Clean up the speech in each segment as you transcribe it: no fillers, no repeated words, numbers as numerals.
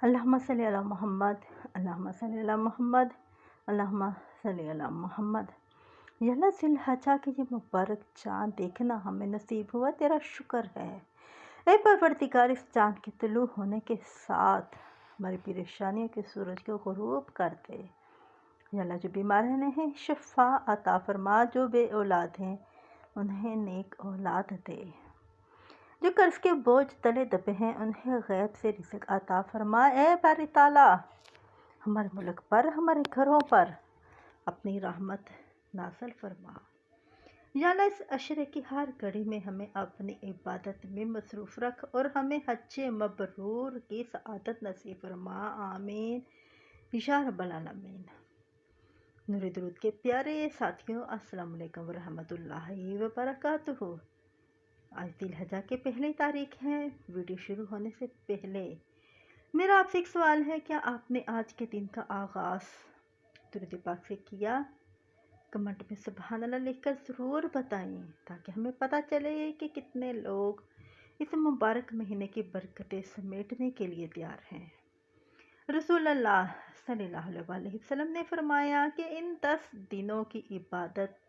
اللہم صلی علی محمد، اللہم صلی علی محمد، اللہم صلی علی محمد۔ یا اللہ ذی الحجہ کے یہ مبارک چاند دیکھنا ہمیں نصیب ہوا، تیرا شکر ہے۔ اے پروردگار، اس چاند کے طلوع ہونے کے ساتھ ہماری پریشانیوں کے سورج کو غروب کر دے۔ یا اللہ جو بیمار ہیں شفا عطا فرما، جو بے اولاد ہیں انہیں نیک اولاد دے، جو قرض کے بوجھ تلے دبے ہیں انہیں غیب سے رزق عطا فرما۔ اے باری تعالیٰ ہمارے ملک پر، ہمارے گھروں پر اپنی رحمت نازل فرما۔ یا اللہ اس عشرے کی ہر گھڑی میں ہمیں اپنی عبادت میں مصروف رکھ اور ہمیں حج مبرور کی سعادت نصیب فرما، آمین یا رب العالمین۔ نور درود کے پیارے ساتھیوں، السلام علیکم ورحمۃ اللہ وبرکاتہ۔ آج ذی الحجہ کے پہلی تاریخ ہے۔ ویڈیو شروع ہونے سے پہلے میرا آپ سے ایک سوال ہے، کیا آپ نے آج کے دن کا آغاز درود پاک سے کیا؟ کمنٹ میں سبحان اللہ لکھ کر ضرور بتائیں تاکہ ہمیں پتہ چلے کہ کتنے لوگ اس مبارک مہینے کی برکتیں سمیٹنے کے لیے تیار ہیں۔ رسول اللہ صلی اللہ علیہ وسلم نے فرمایا کہ ان 10 دنوں کی عبادت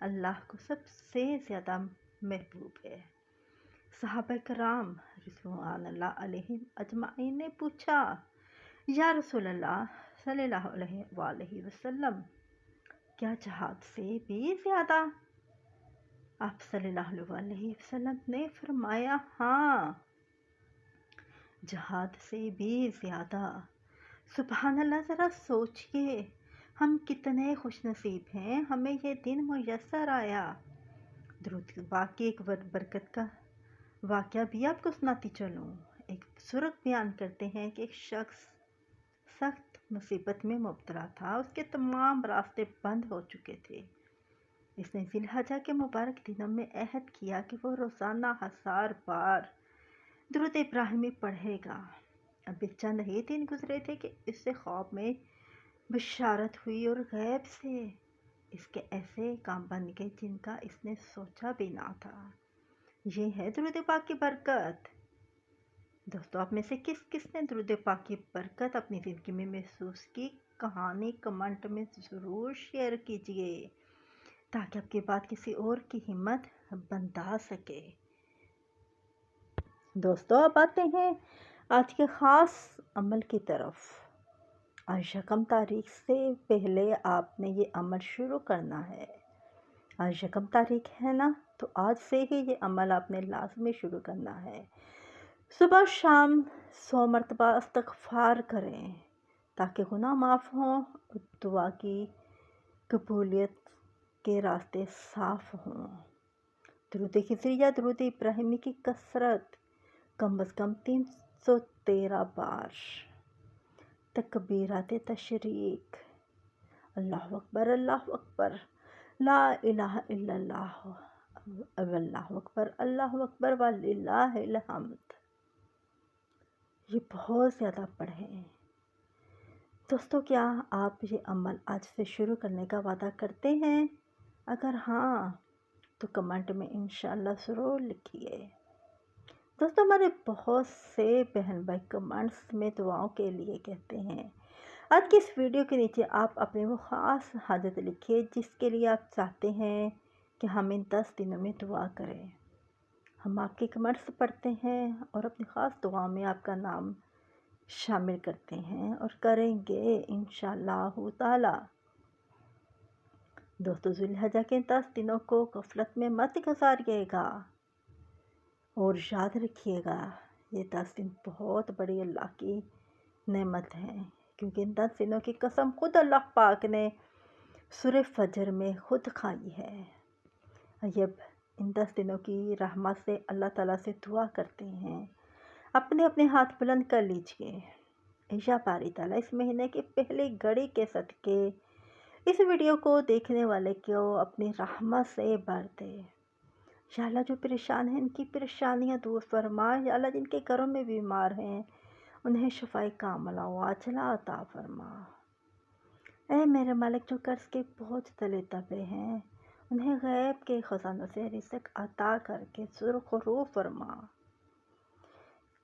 اللہ کو سب سے زیادہ محبوب ہے۔ صحابہ کرام رضوان اللہ علیہم اجمعین نے پوچھا، یا رسول اللہ صلی اللہ علیہ وآلہ وسلم، کیا جہاد سے بھی زیادہ؟ آپ صلی اللہ علیہ وسلم نے فرمایا، ہاں، جہاد سے بھی زیادہ۔ سبحان اللہ، ذرا سوچئے ہم کتنے خوش نصیب ہیں، ہمیں یہ دن میسر آیا۔ درود پاک کی ایک برکت کا واقعہ بھی آپ کو سناتی چلوں۔ ایک بزرگ بیان کرتے ہیں کہ ایک شخص سخت مصیبت میں مبتلا تھا، اس کے تمام راستے بند ہو چکے تھے۔ اس نے ذی الحجہ کے مبارک دنوں میں عہد کیا کہ وہ روزانہ 1000 بار درود ابراہیمی پڑھے گا۔ اب چند ہی دن گزرے تھے کہ اس سے خواب میں بشارت ہوئی اور غیب سے اس کے ایسے کام بن گئے جن کا اس نے سوچا بھی نہ تھا۔ یہ ہے درود پاک کی برکت۔ دوستو، آپ میں سے کس کس نے درود پاک کی برکت اپنی زندگی میں محسوس کی؟ کہانی کمنٹ میں ضرور شیئر کیجئے تاکہ آپ کی بات کسی اور کی ہمت بندھا سکے۔ دوستو، اب آتے ہیں آج کے خاص عمل کی طرف۔ آج یکم تاریخ سے پہلے آپ نے یہ عمل شروع کرنا ہے۔ آج یکم تاریخ ہے نا، تو آج سے ہی یہ عمل آپ نے لازمی شروع کرنا ہے۔ صبح شام 100 مرتبہ استغفار کریں تاکہ گناہ معاف ہوں اور دعا کی قبولیت کے راستے صاف ہوں۔ درود خضری یا درود ابراہیمی کی کثرت کم از کم 313 بار۔ تکبیرات تشریق، اللہ اکبر، اللہ اکبر، لا الہ الا اللہ، اللہ اکبر، اللہ اکبر وللہ الحمد، یہ بہت زیادہ پڑھیں۔ دوستو، کیا آپ یہ عمل آج سے شروع کرنے کا وعدہ کرتے ہیں؟ اگر ہاں تو کمنٹ میں انشاءاللہ ضرور لکھیے۔ دوستو، ہمارے بہت سے بہن بھائی کمنٹس میں دعاؤں کے لیے کہتے ہیں۔ آج کی اس ویڈیو کے نیچے آپ اپنی وہ خاص حاجت لکھیے جس کے لیے آپ چاہتے ہیں کہ ہم ان 10 دنوں میں دعا کریں۔ ہم آپ کے کمنٹس پڑھتے ہیں اور اپنی خاص دعاؤں میں آپ کا نام شامل کرتے ہیں اور کریں گے انشاءاللہ تعالی۔ دوستو، ذی الحجہ کے 10 دنوں کو غفلت میں مت گزاریے گا اور یاد رکھیے گا یہ 10 دن بہت بڑی اللہ کی نعمت ہیں، کیونکہ ان 10 دنوں کی قسم خود اللہ پاک نے سورہ فجر میں خود کھائی ہے۔ اب ان 10 دنوں کی رحمت سے اللہ تعالیٰ سے دعا کرتے ہیں۔ اپنے اپنے ہاتھ بلند کر لیجئے۔ یا باری تعالیٰ اس مہینے کی پہلی گھڑی کے صدقے اس ویڈیو کو دیکھنے والے کو اپنی رحمت سے بھر دے۔ یا اللہ جو پریشان ہیں ان کی پریشانیاں دور فرما۔ یا اللہ جن کے گھروں میں بیمار ہیں انہیں شفائے کاملہ و عاجلہ عطا فرما۔ اے میرے مالک، جو قرض کے بوجھ تلے دبے ہیں انہیں غیب کے خزانوں سے رزق عطا کر کے سرخرو فرما۔